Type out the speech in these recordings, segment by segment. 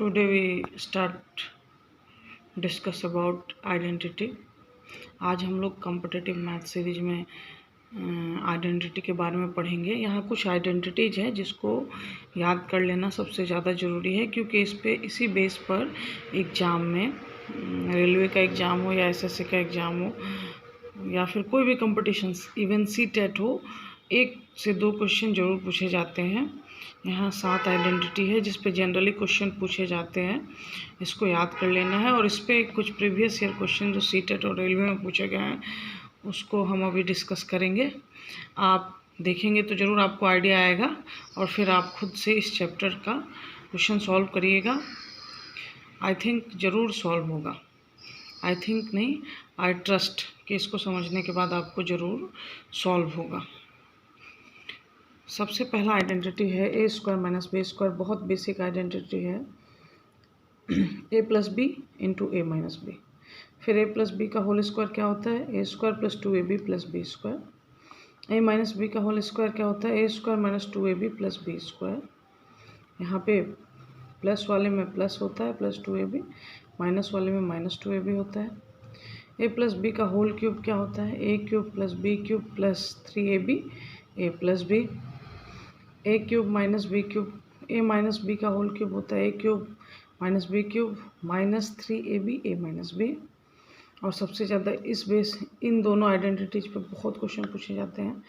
Today we start discuss about identity. आज हम लोग कॉम्पिटिटिव मैथ सीरीज में आइडेंटिटी के बारे में पढ़ेंगे। यहाँ कुछ आइडेंटिटीज है जिसको याद कर लेना सबसे ज़्यादा ज़रूरी है, क्योंकि इसी बेस पर एग्ज़ाम में रेलवे का एग्ज़ाम हो या एसएससी का एग्ज़ाम हो या फिर कोई भी कंपटीशंस, इवन सीटेट हो, 1 से 2 क्वेश्चन ज़रूर पूछे जाते हैं। यहाँ 7 आइडेंटिटी है जिस पे जनरली क्वेश्चन पूछे जाते हैं, इसको याद कर लेना है। और इस पे कुछ प्रीवियस ईयर क्वेश्चन जो सीटेट और रेलवे में पूछे गए हैं उसको हम अभी डिस्कस करेंगे। आप देखेंगे तो ज़रूर आपको आइडिया आएगा और फिर आप खुद से इस चैप्टर का क्वेश्चन सॉल्व करिएगा। आई थिंक ज़रूर सॉल्व होगा। आई थिंक नहीं, आई ट्रस्ट कि इसको समझने के बाद आपको ज़रूर सॉल्व होगा। सबसे पहला आइडेंटिटी है A square minus B square. बहुत बेसिक आइडेंटिटी है। A plus B into A minus B. फिर ए प्लस बी का होल स्क्वायर क्या होता है? A square plus 2ab plus B square. A minus B का होल स्क्वायर क्या होता है? A square minus 2ab plus B square. यहाँ पे प्लस वाले में प्लस होता है प्लस 2ab, माइनस वाले में माइनस 2ab होता है। ए प्लस बी का होल क्यूब क्या होता है? A cube plus B cube plus 3ab A plus B. A cube minus B cube, A minus B का होल क्यूब होता है A cube minus B cube minus 3ab A minus B. और सबसे ज़्यादा इन दोनों आइडेंटिटीज पे बहुत question पूछे जाते हैं।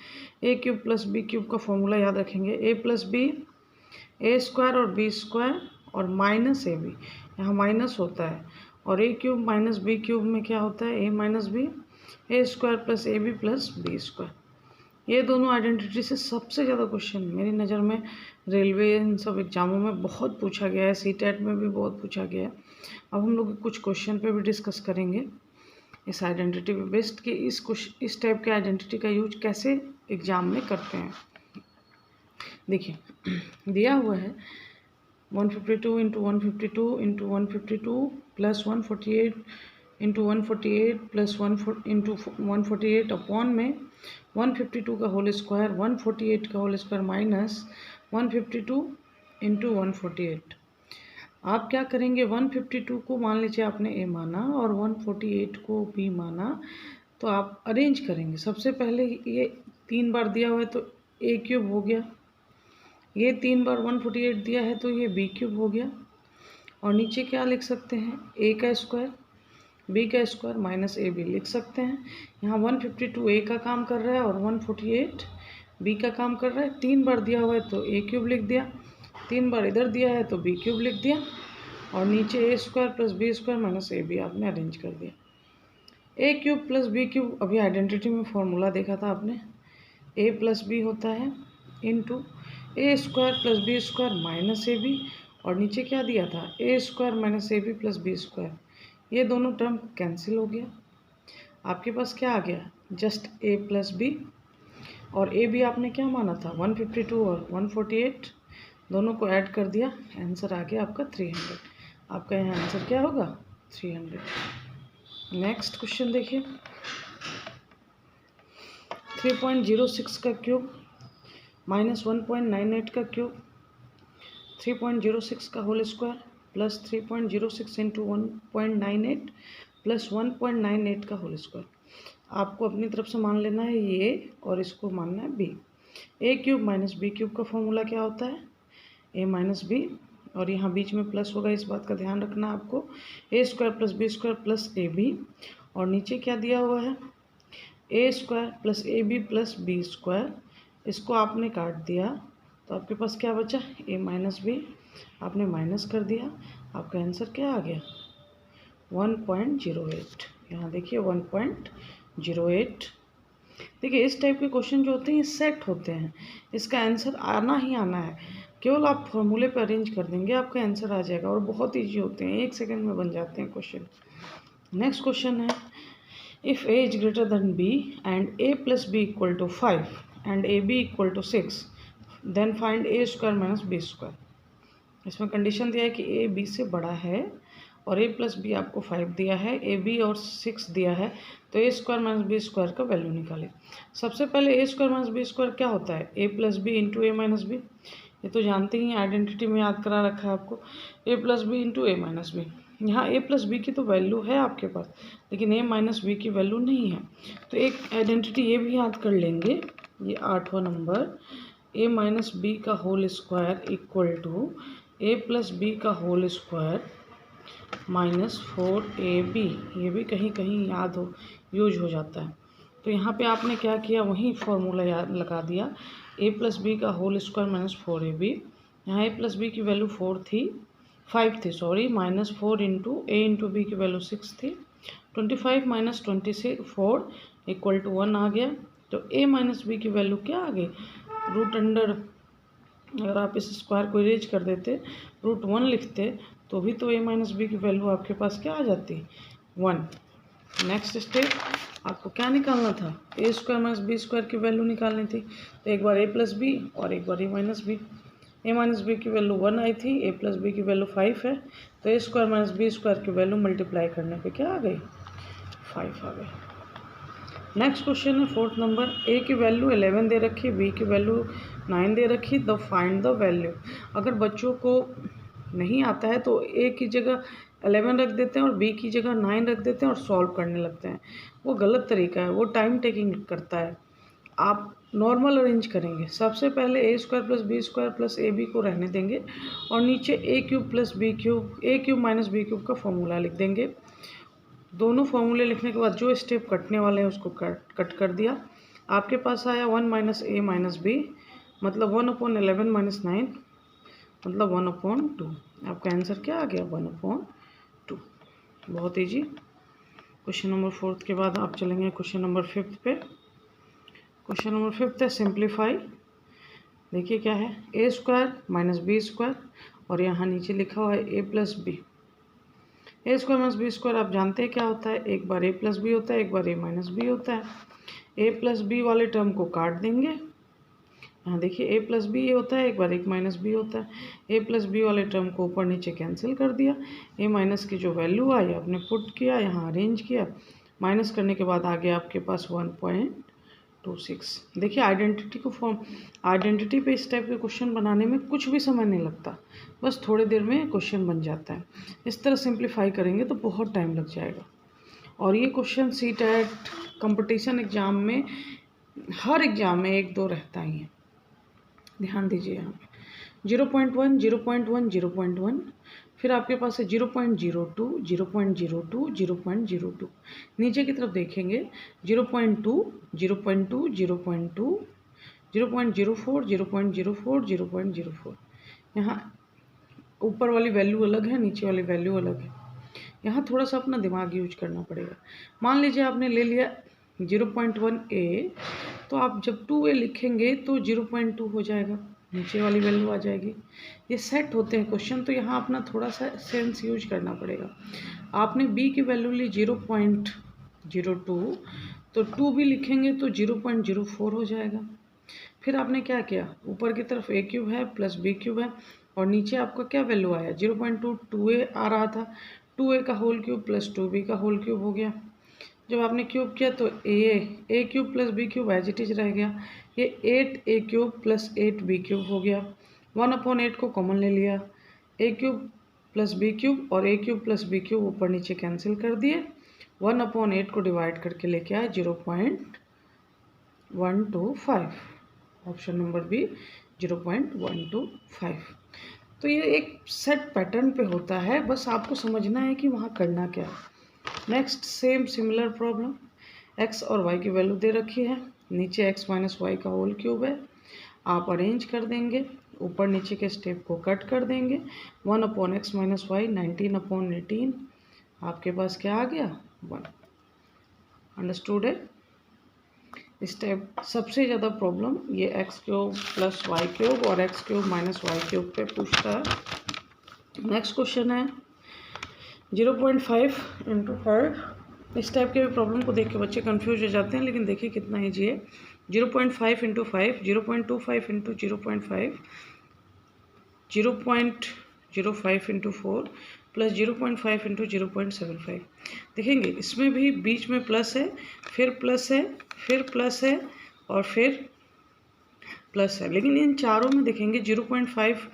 A cube plus B cube का फॉर्मूला याद रखेंगे, A plus B A square और बी स्क्वायर और माइनस ए बी, यहाँ माइनस होता है। और A cube minus B cube में क्या होता है? A minus B A square plus A B plus B square. ये दोनों आइडेंटिटी से सबसे ज़्यादा क्वेश्चन मेरी नज़र में रेलवे इन सब एग्जामों में बहुत पूछा गया है, सीटेट में भी बहुत पूछा गया है। अब हम लोग कुछ क्वेश्चन पे भी डिस्कस करेंगे इस आइडेंटिटी पे बेस्ड कि इस टाइप के आइडेंटिटी का यूज कैसे एग्ज़ाम में करते हैं। देखिए दिया हुआ है 152 into 152 into 152 plus 148 into 148 plus 1 into 148 upon में 152 का होल स्क्वायर 148 का होल स्क्वायर माइनस 152 इंटू 148। आप क्या करेंगे? 152 को मान लीजिए आपने ए माना और 148 को बी माना, तो आप अरेंज करेंगे। सबसे पहले ये 3 बार दिया हुआ है तो ए क्यूब हो गया, ये 3 बार 148 दिया है तो ये बी क्यूब हो गया। और नीचे क्या लिख सकते हैं? ए का स्क्वायर बी का स्क्वायर माइनस ए बी लिख सकते हैं। यहाँ 152 ए का काम कर रहा है और 148 बी का काम कर रहा है। 3 बार दिया हुआ है तो ए क्यूब लिख दिया, 3 बार इधर दिया है तो बी क्यूब लिख दिया, और नीचे A square plus B square minus A B आपने अरेंज कर दिया। A cube plus B cube, अभी आइडेंटिटी में फॉर्मूला देखा था आपने, ए प्लस बी होता है into A square plus B square minus A B, और नीचे क्या दिया था? A square minus A B plus B square. ये दोनों टर्म कैंसिल हो गया। आपके पास क्या आ गया? जस्ट ए प्लस बी, और ए बी आपने क्या माना था? 152 और 148 दोनों को ऐड कर दिया, आंसर आ गया आपका 300। आपका यहाँ आंसर क्या होगा? 300। नेक्स्ट क्वेश्चन देखिए, 3.06 का क्यूब माइनस 1.98 का क्यूब, 3.06 का whole square plus 3.06 into 1.98 plus 1.98 का होल स्क्वायर। आपको अपनी तरफ से मान लेना है ये और इसको मानना है B. A cube minus B cube का फॉर्मूला क्या होता है? ए माइनस बी, और यहाँ बीच में प्लस होगा, इस बात का ध्यान रखना आपको। A square plus B square plus A B, और नीचे क्या दिया हुआ है? A square plus A B plus B square. इसको आपने काट दिया तो आपके पास क्या बचा? ए माइनस बी, आपने माइनस कर दिया, आपका आंसर क्या आ गया? 1.08। यहाँ देखिए 1.08। देखिए इस टाइप के क्वेश्चन जो होते हैं ये सेट होते हैं, इसका आंसर आना ही आना है। केवल आप फॉर्मूले पर अरेंज कर देंगे आपका आंसर आ जाएगा, और बहुत ईजी होते हैं, 1 सेकेंड में बन जाते हैं क्वेश्चन। नेक्स्ट क्वेश्चन है, if A is greater than B and A plus B equal to 5 and A B equal to 6 then find A square minus B square. इसमें कंडीशन दिया है कि ए बी से बड़ा है और ए प्लस बी आपको 5 दिया है, ए बी और 6 दिया है, तो ए स्क्वायर माइनस बी स्क्वायर का वैल्यू निकालें। सबसे पहले A square minus B square क्या होता है? A plus B into A minus B. ये तो जानते ही, आइडेंटिटी में याद करा रखा है आपको, ए plus B into A minus B. यहाँ ए प्लस बी की तो वैल्यू है आपके पास, लेकिन ए माइनस बी की वैल्यू नहीं है। तो एक आइडेंटिटी ये भी याद कर लेंगे, ये 8वां नंबर, ए माइनस बी का whole square equal to A plus B का होल स्क्वायर माइनस 4ab। ये भी कहीं कहीं याद हो, यूज हो जाता है। तो यहाँ पे आपने क्या किया, वही फॉर्मूला याद लगा दिया, ए प्लस बी का होल स्क्वायर माइनस 4ab। यहाँ ए प्लस बी की वैल्यू 5 थी सॉरी, माइनस 4 इंटू ए इंटू बी की वैल्यू 6 थी। 25 माइनस 24 इक्वल टू 1 आ गया। तो ए माइनस बी की वैल्यू क्या आ गई, रूट अंडर, अगर आप इस स्क्वायर को इरेज कर देते, √1 लिखते, तो भी तो ए माइनस बी की वैल्यू आपके पास क्या आ जाती, 1। नेक्स्ट स्टेप आपको क्या निकालना था, A square minus B square की वैल्यू निकालनी थी। तो एक बार ए प्लस बी और एक बार ए माइनस बी। ए माइनस बी की वैल्यू 1 आई थी, ए प्लस बी की वैल्यू 5 है, तो ए स्क्वायर माइनस बी स्क्वायर की वैल्यू मल्टीप्लाई करने पे क्या आ गई, 5 आ गई। नेक्स्ट क्वेश्चन है 4th नंबर, ए की वैल्यू 11 दे रखी, बी की वैल्यू 9 दे रखी, द फाइंड द वैल्यू। अगर बच्चों को नहीं आता है तो ए की जगह 11 रख देते हैं और बी की जगह 9 रख देते हैं और सॉल्व करने लगते हैं। वो गलत तरीका है, वो टाइम टेकिंग करता है। आप नॉर्मल अरेंज करेंगे, सबसे पहले A square plus B square plus A B को रहने देंगे और नीचे A cube plus B cube, A cube minus B cube का फॉर्मूला लिख देंगे। दोनों फॉर्मूले लिखने के बाद जो स्टेप कटने वाले हैं उसको कट कर दिया। आपके पास आया 1 माइनस ए माइनस बी, मतलब 1/11 माइनस 9, मतलब 1/2। आपका आंसर क्या आ गया, 1/2। बहुत ईजी। क्वेश्चन नंबर 4 के बाद आप चलेंगे क्वेश्चन नंबर 5 पे। क्वेश्चन नंबर 5 है सिंप्लीफाई। देखिए क्या है, A square minus B square और यहाँ नीचे लिखा हुआ है A plus B. A square minus B square आप जानते हैं क्या होता है, एक बार ए प्लस बी होता है, एक बार ए माइनस बी होता है। ए प्लस बी वाले टर्म को काट देंगे, यहाँ देखिए ए प्लस बी ये होता है, एक बार एक माइनस बी होता है। ए प्लस बी वाले टर्म को ऊपर नीचे कैंसिल कर दिया, ए माइनस की जो वैल्यू आई आपने पुट किया, यहाँ अरेंज किया, माइनस करने के बाद आ गया आपके पास 1.26। देखिए आइडेंटिटी पे इस टाइप के क्वेश्चन बनाने में कुछ भी समय नहीं लगता, बस थोड़ी देर में क्वेश्चन बन जाता है। इस तरह सिंप्लीफाई करेंगे तो बहुत टाइम लग जाएगा। और ये क्वेश्चन सीटेट कंपटीशन एग्जाम में, हर एग्जाम में 1-2 रहता ही है, ध्यान दीजिए। यहाँ पे 0.1 0.1 0.1, फिर आपके पास है 0.02 0.02 0.02। नीचे की तरफ देखेंगे 0.2 0.2 0.2 0.04 0.04 0.04। यहाँ ऊपर वाली वैल्यू अलग है, नीचे वाली वैल्यू अलग है। यहाँ थोड़ा सा अपना दिमाग यूज करना पड़ेगा। मान लीजिए आपने ले लिया 0.1a, तो आप जब 2a लिखेंगे तो 0.2 हो जाएगा, नीचे वाली वैल्यू आ जाएगी। ये सेट होते हैं क्वेश्चन, तो यहाँ अपना थोड़ा सा सेंस यूज करना पड़ेगा। आपने b की वैल्यू ली 0.02, तो 2 भी लिखेंगे तो 0.04 हो जाएगा। फिर आपने क्या किया, ऊपर की तरफ a क्यूब है प्लस b क्यूब है और नीचे आपका क्या वैल्यू आया, 0.2 2a आ रहा था, 2a का होल क्यूब प्लस 2b का होल क्यूब हो गया। जब आपने क्यूब किया तो A cube plus B cube as it is रह गया, ये 8a cube plus 8b cube हो गया। 1/8 को कॉमन ले लिया, a cube plus b cube और a cube plus b cube ऊपर नीचे कैंसिल कर दिए, 1/8 को डिवाइड करके लेके आए 0.125। Option number B 0.125। तो ये एक सेट पैटर्न पे होता है, बस आपको समझना है कि वहाँ करना क्या है। Next same similar problem, x और y की वैल्यू दे रखी है, नीचे x माइनस वाई का होल क्यूब है। आप अरेंज कर देंगे, ऊपर नीचे के स्टेप को कट कर देंगे, 1/x माइनस वाई 19/18। आपके पास क्या आ गया, 1। अंडरस्टूड है। इस टाइप सबसे ज़्यादा प्रॉब्लम ये X cube plus Y cube और X cube minus Y cube पे पूछता है। नेक्स्ट क्वेश्चन है 0.5 × 5। इस टाइप के प्रॉब्लम को देख के बच्चे कंफ्यूज हो जाते हैं, लेकिन देखिए कितना ईजी है। 0.5 × 5, 0.25 × 0.5, 0.05 × 4 प्लस 0.5 × 0.75। देखेंगे इसमें भी बीच में प्लस है, फिर प्लस है, फिर प्लस है और फिर प्लस है, लेकिन इन चारों में देखेंगे 0.5,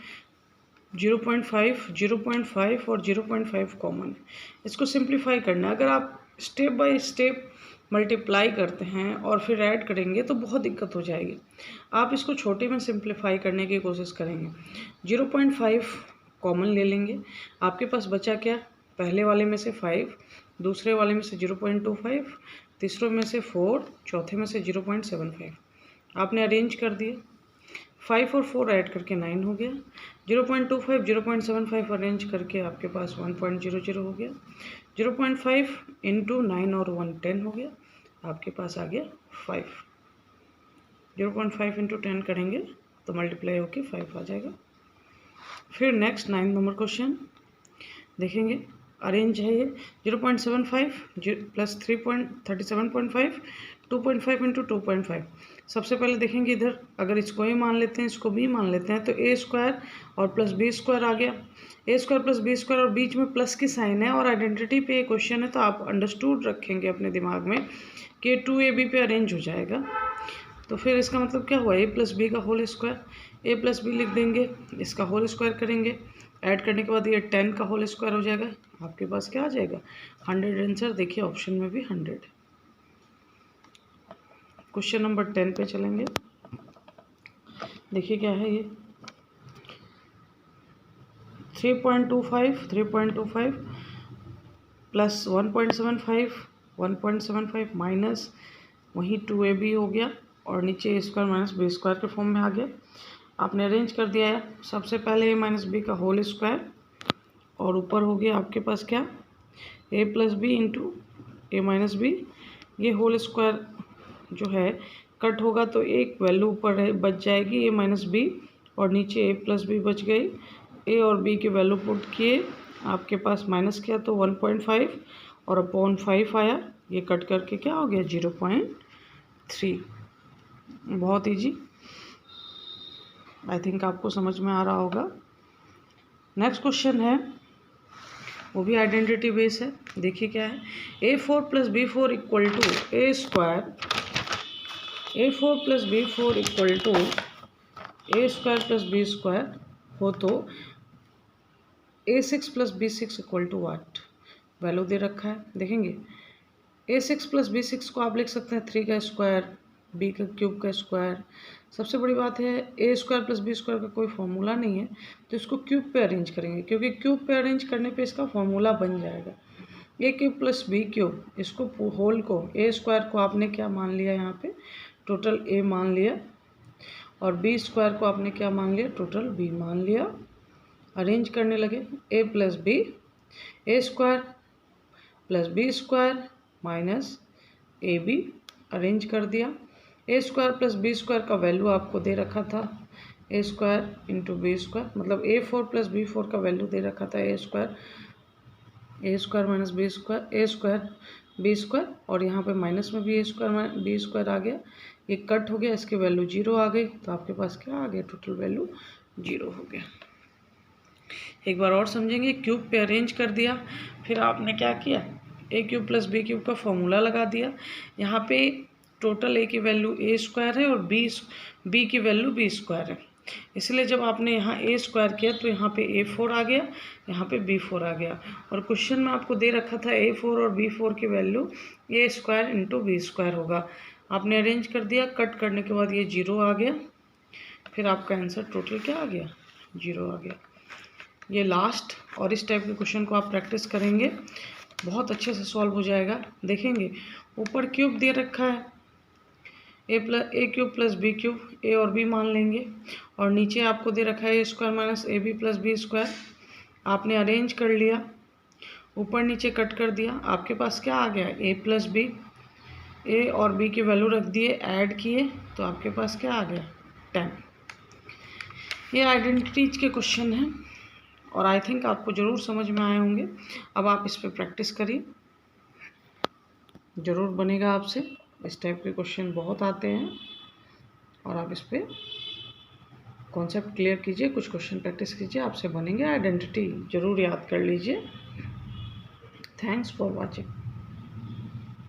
0.5, 0.5 और 0.5 कॉमन है। इसको सिंप्लीफाई करना है। अगर आप स्टेप बाय स्टेप मल्टीप्लाई करते हैं और फिर ऐड करेंगे तो बहुत दिक्कत हो जाएगी। आप इसको छोटे में सिंप्लीफाई करने की कोशिश करेंगे। 0.5 कॉमन ले लेंगे, आपके पास बचा क्या, पहले वाले में से 5, दूसरे वाले में से 0.25, तीसरे में से 4, चौथे में से 0.75। आपने अरेंज कर दिए, 5 और 4 ऐड करके 9 हो गया। 0.25, 0.75 अरेंज करके आपके पास 1.00 हो गया। 0.5 इंटू 9 और 1 10 हो गया, आपके पास आ गया 5। 0.5 इंटू 10 करेंगे तो मल्टीप्लाई होके 5 आ जाएगा। फिर नेक्स्ट 9 नंबर क्वेश्चन देखेंगे, अरेंज है ये 0.75 प्लस 37.5, 2.5 इंटू 2.5। सबसे पहले देखेंगे इधर, अगर इसको ए मान लेते हैं, इसको बी मान लेते हैं, तो ए स्क्वायर और प्लस बी स्क्वायर आ गया। ए स्क्वायर प्लस बी स्क्वायर और बीच में प्लस की साइन है और आइडेंटिटी पे क्वेश्चन है, तो आप अंडरस्टूड रखेंगे अपने दिमाग में कि 2ab पे अरेंज हो जाएगा। तो फिर इसका मतलब क्या हुआ, ए प्लस बी का होल स्क्वायर, ए प्लस बी लिख देंगे, इसका होल स्क्वायर करेंगे, ऐड करने के बाद ये 10 का होल स्क्वायर हो जाएगा, आपके पास क्या आ जाएगा 100। आंसर देखिए ऑप्शन में भी 100। क्वेश्चन नंबर 10 पे चलेंगे, देखिए क्या है ये 3.25 प्लस 1.75 माइनस वही 2ab हो गया और नीचे A square minus B square के फॉर्म में आ गया। आपने अरेंज कर दिया है, सबसे पहले ए माइनस बी का होल स्क्वायर और ऊपर हो गया आपके पास क्या, ए plus B into A minus B. ये होल स्क्वायर जो है कट होगा तो एक वैल्यू ऊपर बच जाएगी ए माइनस बी और नीचे ए प्लस बी बच गई। ए और बी की वैल्यू पुट किए, आपके पास माइनस किया तो 1.5 और अपॉन 5 आया, ये कट करके क्या हो गया 0.3। बहुत ईजी, आई थिंक आपको समझ में आ रहा होगा। नेक्स्ट क्वेश्चन है, वो भी आइडेंटिटी बेस है, देखिए क्या है, a4 plus b4 equal to A square, a4 plus b4 equal to A square plus B square हो तो a6 plus b6 equal to what, value दे रखा है। देखेंगे a6 प्लस b6 को आप लिख सकते हैं 3 का स्क्वायर, b का क्यूब का स्क्वायर। सबसे बड़ी बात है A square plus B square का कोई फॉर्मूला नहीं है, तो इसको क्यूब पे अरेंज करेंगे, क्योंकि क्यूब पे अरेंज करने पे इसका फॉर्मूला बन जाएगा। ए क्यूब प्लस बी क्यूब, इसको होल को ए स्क्वायर को आपने क्या मान लिया, यहाँ पे टोटल ए मान लिया, और बी स्क्वायर को आपने क्या मान लिया, टोटल बी मान लिया। अरेंज करने लगे, A plus B, A square plus B square minus A B, arrange कर दिया। A square plus B square का वैल्यू आपको दे रखा था A square into B square, मतलब A4 प्लस B4 का वैल्यू दे रखा था A square minus B square, A square B square, और यहाँ पे माइनस में भी ए स्क्वायर बी स्क्वायर आ गया, ये कट हो गया, इसकी वैल्यू 0 आ गई, तो आपके पास क्या आ गया, टोटल वैल्यू 0 हो गया। एक बार और समझेंगे, क्यूब पे अरेंज कर दिया, फिर आपने क्या किया, ए क्यूब प्लस बी क्यूब का फॉर्मूला लगा दिया। यहाँ पे टोटल ए की वैल्यू ए स्क्वायर है और बी की वैल्यू बी स्क्वायर है, इसलिए जब आपने यहाँ ए स्क्वायर किया तो यहाँ पे A4 आ गया, यहाँ पे B4 आ गया, और क्वेश्चन में आपको दे रखा था A4 और B4 की वैल्यू ए स्क्वायर इंटू बी स्क्वायर होगा। आपने अरेंज कर दिया, कट करने के बाद ये 0 आ गया, फिर आपका आंसर टोटल क्या आ गया, 0 आ गया। ये लास्ट, और इस टाइप के क्वेश्चन को आप प्रैक्टिस करेंगे बहुत अच्छे से सॉल्व हो जाएगा। देखेंगे ऊपर क्यूब दे रखा है, A cube plus B cube, ए और बी मान लेंगे, और नीचे आपको दे रखा है A square minus A B plus B square, आपने अरेंज कर लिया, ऊपर नीचे कट कर दिया, आपके पास क्या आ गया, ए प्लस बी, ए और बी की वैल्यू रख दिए, ऐड किए, तो आपके पास क्या आ गया 10। ये आइडेंटिटीज के क्वेश्चन हैं और आई थिंक आपको ज़रूर समझ में आए होंगे। अब आप इस पर प्रैक्टिस करिए, ज़रूर बनेगा आपसे। इस टाइप के क्वेश्चन बहुत आते हैं और आप इस पर कॉन्सेप्ट क्लियर कीजिए, कुछ क्वेश्चन प्रैक्टिस कीजिए, आपसे बनेंगे। आइडेंटिटी ज़रूर याद कर लीजिए। Thanks for watching.